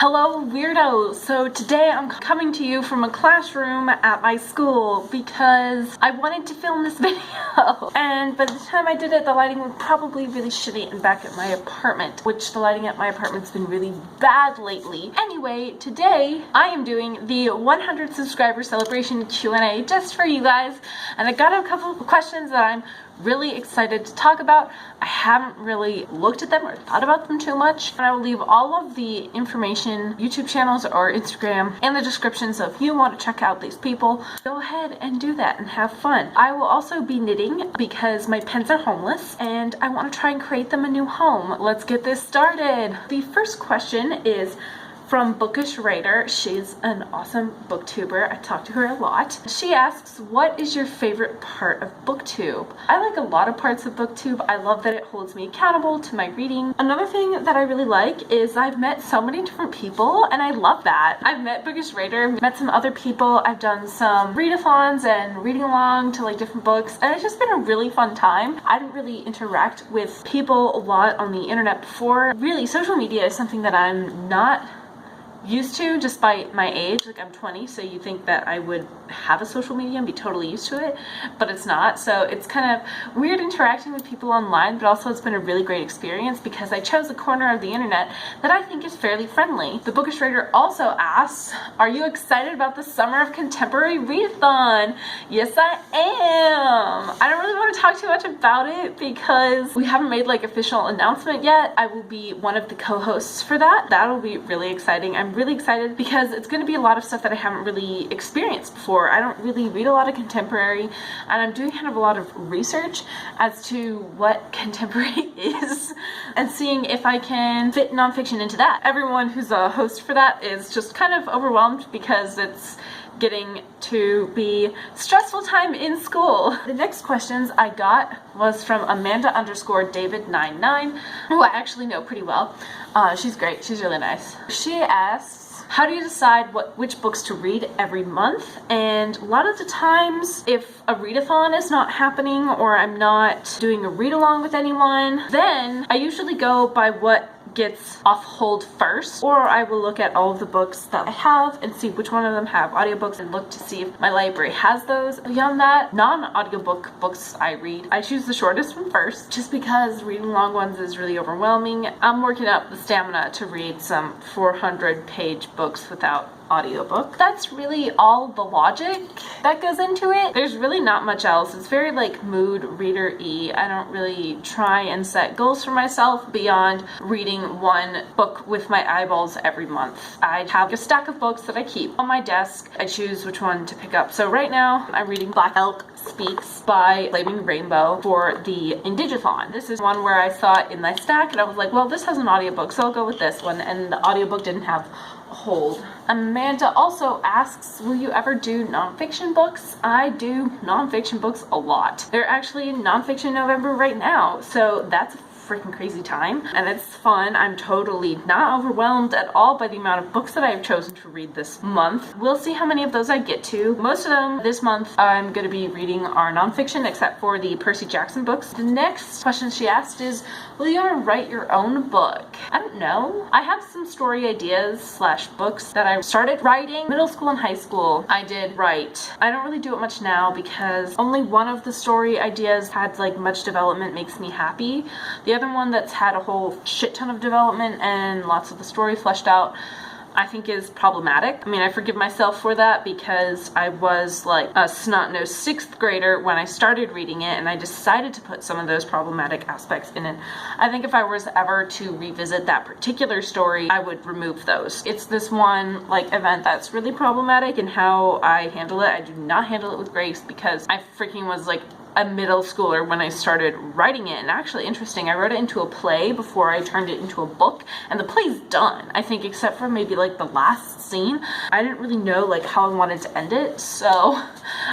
Hello weirdos! So today I'm coming to you from a classroom at my school because I wanted to film this video. And by the time I did it, the lighting was probably really shitty and back at my apartment, which the lighting at my apartment's been really bad lately. Anyway, today I am doing the 100 subscriber celebration Q&A just for you guys. And I got a couple of questions that I'm really excited to talk about. I haven't really looked at them or thought about them too much, and I will leave all of the information, YouTube channels or Instagram, in the description, so if you want to check out these people, go ahead and do that and have fun. I will also be knitting because my pens are homeless and I want to try and create them a new home. Let's get this started. The first question is from Bookish Writer. She's an awesome booktuber. I talk to her a lot. She asks, what is your favorite part of BookTube? I like a lot of parts of BookTube. I love that it holds me accountable to my reading. Another thing that I really like is I've met so many different people and I love that. I've met Bookish Writer, met some other people. I've done some readathons and reading along to like different books, and it's just been a really fun time. I didn't really interact with people a lot on the internet before. Really, social media is something that I'm not used to just by my age. Like, I'm 20, so you think that I would have a social media and be totally used to it, but it's not. So it's kind of weird interacting with people online, but also it's been a really great experience because I chose a corner of the internet that I think is fairly friendly. The Bookish Writer also asks, are you excited about the Summer of Contemporary Readathon? Yes, I am. I don't really want to talk too much about it because we haven't made like official announcement yet. I will be one of the co-hosts for that. That'll be really exciting. I'm really excited because it's going to be a lot of stuff that I haven't really experienced before. I don't really read a lot of contemporary, and I'm doing kind of a lot of research as to what contemporary is and seeing if I can fit nonfiction into that. Everyone who's a host for that is just kind of overwhelmed because it's getting to be stressful time in school. The next questions I got was from Amanda_David99, who I actually know pretty well. She's great. She's really nice. She asks, how do you decide which books to read every month? And a lot of the times, if a readathon is not happening or I'm not doing a read along with anyone, then I usually go by what gets off hold first, or I will look at all of the books that I have and see which one of them have audiobooks and look to see if my library has those. Beyond that, non-audiobook books I read, I choose the shortest one first just because reading long ones is really overwhelming. I'm working up the stamina to read some 400-page books without audiobook. That's really all the logic that goes into it. There's really not much else. It's very like mood reader-y. I don't really try and set goals for myself beyond reading one book with my eyeballs every month. I have a stack of books that I keep on my desk. I choose which one to pick up. So right now I'm reading Black Elk Speaks by Flaming Rainbow for the Indigathon. This is one where I saw it in my stack and I was like, well, this has an audiobook, so I'll go with this one, and the audiobook didn't have a hold. Amanda also asks, will you ever do nonfiction books? I do nonfiction books a lot. They're actually Nonfiction November right now, so that's a freaking crazy time and it's fun. I'm totally not overwhelmed at all by the amount of books that I have chosen to read this month. We'll see how many of those I get to. Most of them this month I'm going to be reading are nonfiction, except for the Percy Jackson books. The next question she asked is, will you ever write your own book? I don't know. I have some story ideas slash books that I started writing middle school and high school. I did write. I don't really do it much now because only one of the story ideas had like much development makes me happy. The other one that's had a whole shit ton of development and lots of the story fleshed out, I think is problematic. I mean, I forgive myself for that because I was like a snot-nosed 6th grader when I started reading it, and I decided to put some of those problematic aspects in it. I think if I was ever to revisit that particular story, I would remove those. It's this one like event that's really problematic, and how I handle it, I do not handle it with grace because I freaking was like a middle schooler when I started writing it. And actually interesting, I wrote it into a play before I turned it into a book, and the play's done, I think, except for maybe like the last scene. I didn't really know like how I wanted to end it, so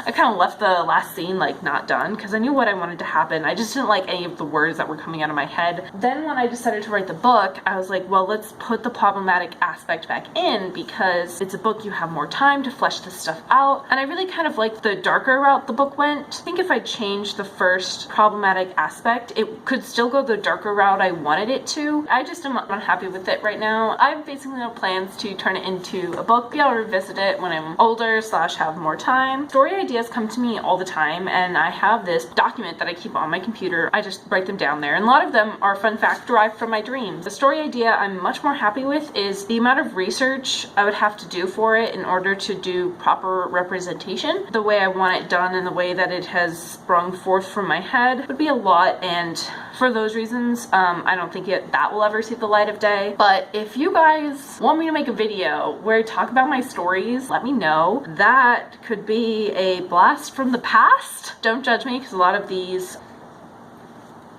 I kind of left the last scene like not done because I knew what I wanted to happen. I just didn't like any of the words that were coming out of my head. Then when I decided to write the book, I was like, well, let's put the problematic aspect back in because it's a book, you have more time to flesh this stuff out. And I really kind of like the darker route the book went. I think if I changed change the first problematic aspect. It could still go the darker route I wanted it to. I just am unhappy with it right now. I have basically no plans to turn it into a book. Maybe I'll revisit it when I'm older / have more time. Story ideas come to me all the time, and I have this document that I keep on my computer. I just write them down there, and a lot of them are fun fact derived from my dreams. The story idea I'm much more happy with is the amount of research I would have to do for it in order to do proper representation. The way I want it done and the way that it has sprung forth from my head would be a lot, and for those reasons, I don't think that will ever see the light of day. But if you guys want me to make a video where I talk about my stories, let me know. That could be a blast from the past. Don't judge me, because a lot of these...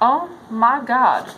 Oh my god.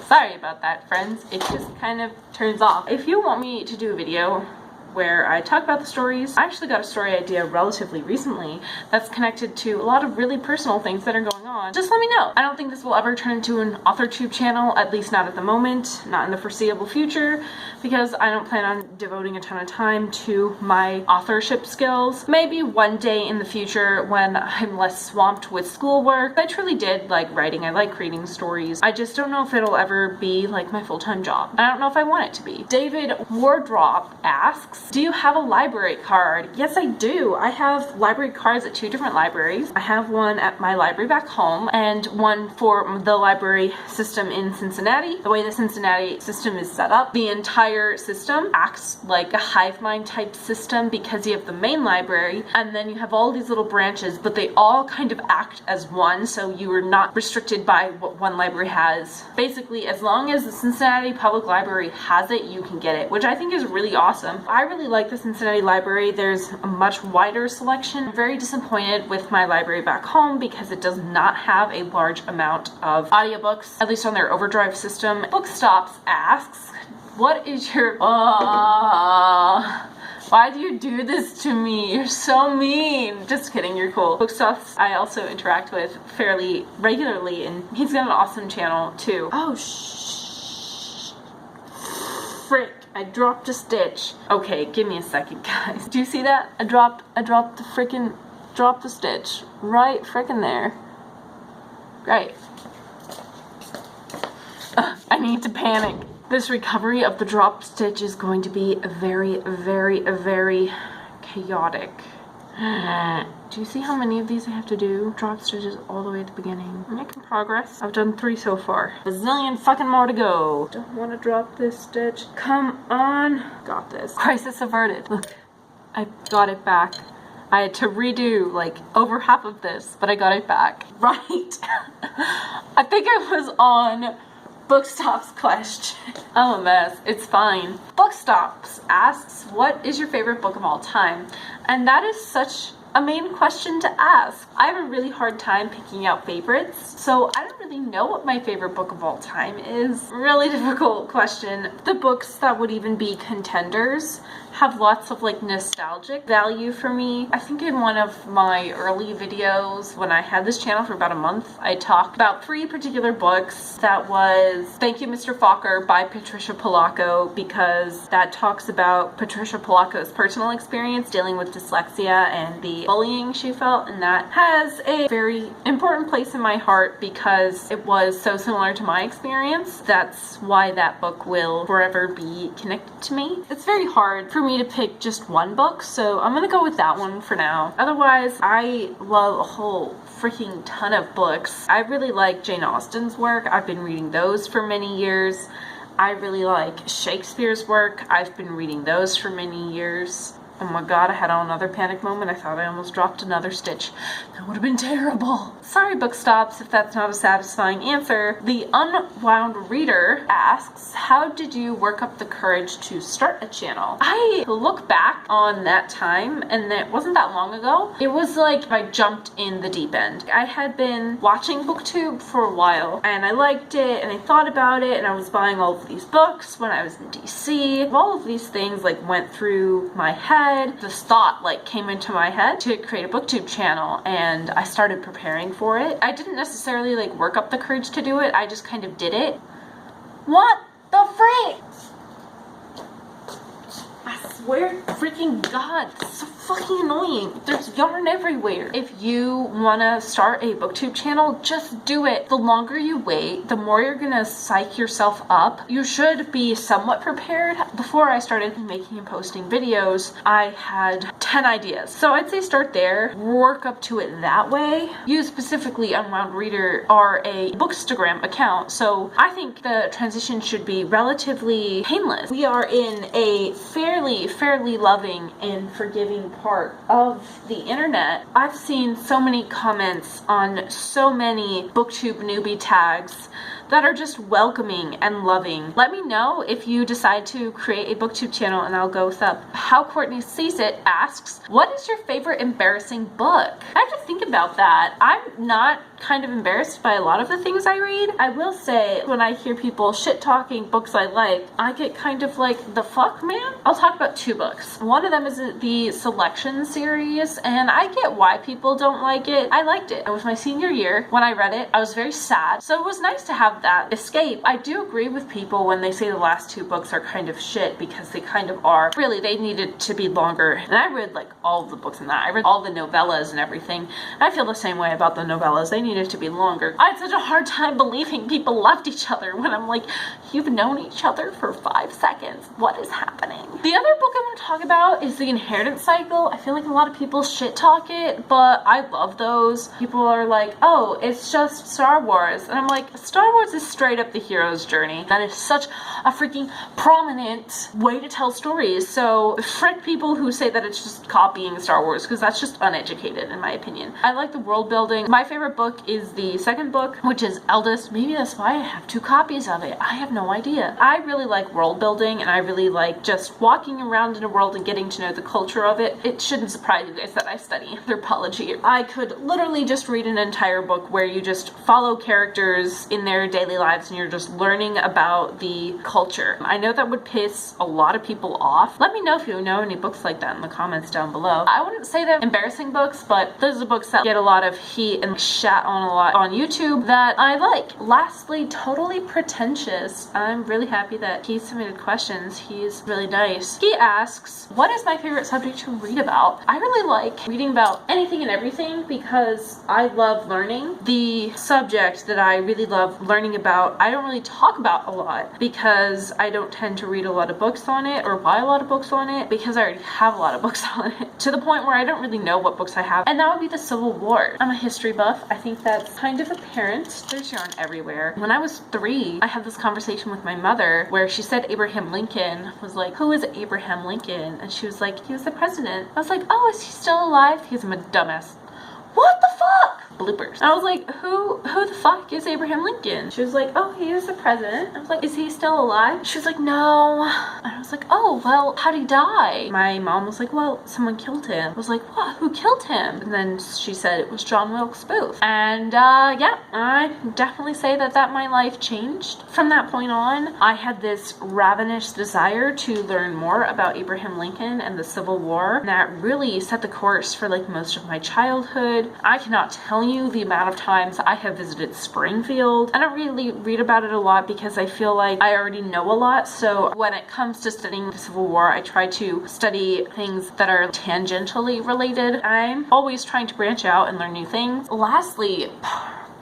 Sorry about that, friends. It just kind of turns off. If you want me to do a video where I talk about the stories, I actually got a story idea relatively recently that's connected to a lot of really personal things that are going on. Just let me know. I don't think this will ever turn into an AuthorTube channel, at least not at the moment, not in the foreseeable future, because I don't plan on devoting a ton of time to my authorship skills. Maybe one day in the future when I'm less swamped with schoolwork. I truly did like writing. I like creating stories. I just don't know if it'll ever be like my full-time job. I don't know if I want it to be. David Wardrop asks, do you have a library card? Yes, I do. I have library cards at 2 different libraries. I have one at my library back home and one for the library system in Cincinnati. The way the Cincinnati system is set up, the entire system acts like a hive mind type system, because you have the main library and then you have all these little branches, but they all kind of act as one, so you are not restricted by what one library has. Basically, as long as the Cincinnati Public Library has it, you can get it, which I think is really awesome. I really like the Cincinnati Library. There's a much wider selection. I'm very disappointed with my library back home because it does not have a large amount of audiobooks, at least on their overdrive system. BookStops asks, what is your... Why do you do this to me? You're so mean. Just kidding, you're cool. BookStops I also interact with fairly regularly, and he's got an awesome channel too. Oh, frick. I dropped a stitch. Okay, give me a second, guys. Do you see that? I dropped the stitch. Right frickin' there. Great. I need to panic. This recovery of the dropped stitch is going to be very, very, very chaotic. Do you see how many of these I have to do? Drop stitches all the way at the beginning. I'm making progress. I've done 3 so far. A zillion fucking more to go. Don't want to drop this stitch. Come on. Got this. Crisis averted. Look, I got it back. I had to redo like over half of this, but I got it back. Right. I think I was on BookStops question. I'm a mess. It's fine. BookStops asks, what is your favorite book of all time? And that is such a main question to ask. I have a really hard time picking out favorites, so I don't really know what my favorite book of all time is. Really difficult question. The books that would even be contenders have lots of like nostalgic value for me. I think in one of my early videos when I had this channel for about a month, I talked about 3 particular books. That was Thank You, Mr. Fokker by Patricia Polacco, because that talks about Patricia Polacco's personal experience dealing with dyslexia and the bullying she felt, and that has a very important place in my heart because it was so similar to my experience. That's why that book will forever be connected to me. It's very hard for me to pick just one book, so I'm gonna go with that one for now. Otherwise, I love a whole freaking ton of books. I really like Jane Austen's work. I've been reading those for many years. I really like Shakespeare's work. I've been reading those for many years. Oh my god, I had another panic moment. I thought I almost dropped another stitch. That would have been terrible. Sorry, BookStops, if that's not a satisfying answer. The Unwound reader asks, how did you work up the courage to start a channel? I look back on that time, and it wasn't that long ago. It was like I jumped in the deep end. I had been watching BookTube for a while, and I liked it, and I thought about it, and I was buying all of these books when I was in DC. All of these things like went through my head. This thought like came into my head to create a BookTube channel, and I started preparing for it. I didn't necessarily like work up the courage to do it. I just kind of did it. What the frick? I swear freaking god, it's so fucking annoying. There's yarn everywhere. If you want to start a BookTube channel, just do it. The longer you wait, the more you're gonna psych yourself up. You should be somewhat prepared. Before I started making and posting videos, I had 10 ideas. So I'd say start there, work up to it that way. You specifically, Unwound Reader, are a Bookstagram account, so I think the transition should be relatively painless. We are in a fairly loving and forgiving part of the internet. I've seen so many comments on so many BookTube newbie tags that are just welcoming and loving. Let me know if you decide to create a BookTube channel and I'll go with up. How Courtney Sees It asks, what is your favorite embarrassing book? I have to think about that. I'm not kind of embarrassed by a lot of the things I read. I will say, when I hear people shit talking books I like, I get kind of like, the fuck, man? I'll talk about 2 books. One of them is the Selection series, and I get why people don't like it. I liked it. It was my senior year. When I read it, I was very sad. So it was nice to have that escape. I do agree with people when they say the last 2 books are kind of shit, because they kind of are. Really, they needed to be longer. And I read like all of the books in that. I read all the novellas and everything. I feel the same way about the novellas. They needed to be longer. I had such a hard time believing people loved each other when I'm like, you've known each other for 5 seconds. What is happening? The other book I want to talk about is The Inheritance Cycle. I feel like a lot of people shit talk it, but I love those. People are like, oh, it's just Star Wars. And I'm like, Star Wars is straight up the hero's journey. That is such a freaking prominent way to tell stories. So frick people who say that it's just copying Star Wars, because that's just uneducated in my opinion. I like the world building. My favorite book is the second book, which is Eldest. Maybe that's why I have 2 copies of it. I have no idea. I really like world building, and I really like just walking around in a world and getting to know the culture of it. It shouldn't surprise you guys that I study anthropology. I could literally just read an entire book where you just follow characters in their daily lives and you're just learning about the culture. I know that would piss a lot of people off. Let me know if you know any books like that in the comments down below. I wouldn't say they're embarrassing books, but those are books that get a lot of heat and shat on a lot on YouTube that I like. Lastly, Totally Pretentious. I'm really happy that he submitted questions. He's really nice. He asks, what is my favorite subject to read about? I really like reading about anything and everything because I love learning. The subject that I really love learning about, I don't really talk about a lot because I don't tend to read a lot of books on it or buy a lot of books on it because I already have a lot of books on it, to the point where I don't really know what books I have. And that would be the Civil War. I'm a history buff. I think that's kind of apparent. There's yarn everywhere. When I was 3, I had this conversation with my mother where she said Abraham Lincoln. Was like, who is Abraham Lincoln? And she was like, he was the president. I was like, oh, is he still alive? He's a dumbass. What the fuck? Bloopers. And I was like, who the fuck is Abraham Lincoln? She was like, oh, he is the president. I was like, is he still alive? She was like, no. And I was like, oh, well, how'd he die? My mom was like, well, someone killed him. I was like, what? Who killed him? And then she said it was John Wilkes Booth. And yeah, I definitely say that my life changed from that point on. I had this ravenous desire to learn more about Abraham Lincoln and the Civil War. And that really set the course for like most of my childhood. I cannot tell you the amount of times I have visited Springfield. I don't really read about it a lot because I feel like I already know a lot. So when it comes to studying the Civil War, I try to study things that are tangentially related. I'm always trying to branch out and learn new things. Lastly,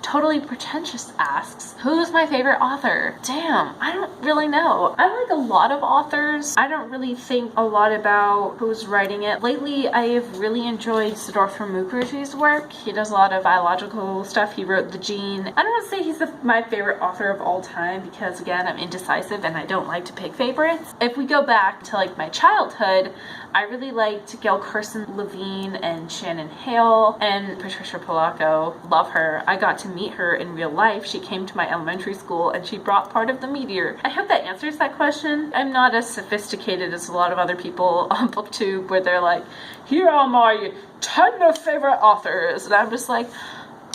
Totally Pretentious asks, who is my favorite author? Damn, I don't really know. I like a lot of authors. I don't really think a lot about who's writing it. Lately, I have really enjoyed Siddhartha Mukherjee's work. He does a lot of biological stuff. He wrote The Gene. I don't want to say he's my favorite author of all time because, again, I'm indecisive and I don't like to pick favorites. If we go back to like my childhood, I really liked Gail Carson Levine and Shannon Hale and Patricia Polacco. Love her. I got to meet her in real life. She came to my elementary school and she brought part of the meteor. I hope that answers that question. I'm not as sophisticated as a lot of other people on BookTube where they're like, here are my 10 favorite authors. And I'm just like,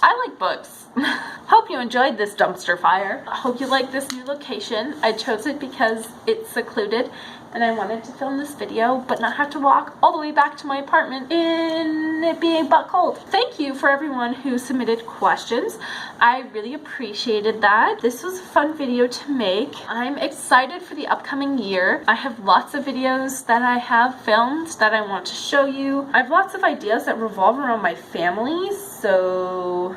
I like books. Hope you enjoyed this dumpster fire. I hope you like this new location. I chose it because it's secluded and I wanted to film this video but not have to walk all the way back to my apartment in it being butt cold. Thank you for everyone who submitted questions. I really appreciated that. This was a fun video to make. I'm excited for the upcoming year. I have lots of videos that I have filmed that I want to show you. I have lots of ideas that revolve around my family, so...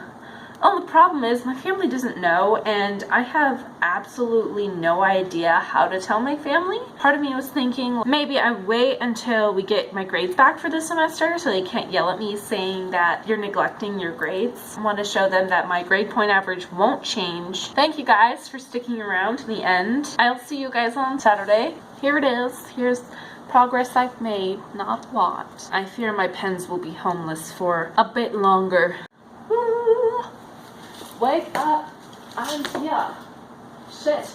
Oh, the problem is my family doesn't know, and I have absolutely no idea how to tell my family. Part of me was thinking maybe I wait until we get my grades back for this semester so they can't yell at me saying that you're neglecting your grades. I want to show them that my grade point average won't change. Thank you guys for sticking around to the end. I'll see you guys on Saturday. Here it is. Here's progress I've made. Not a lot. I fear my pens will be homeless for a bit longer. Woo! Wake up! I'm here. Shit.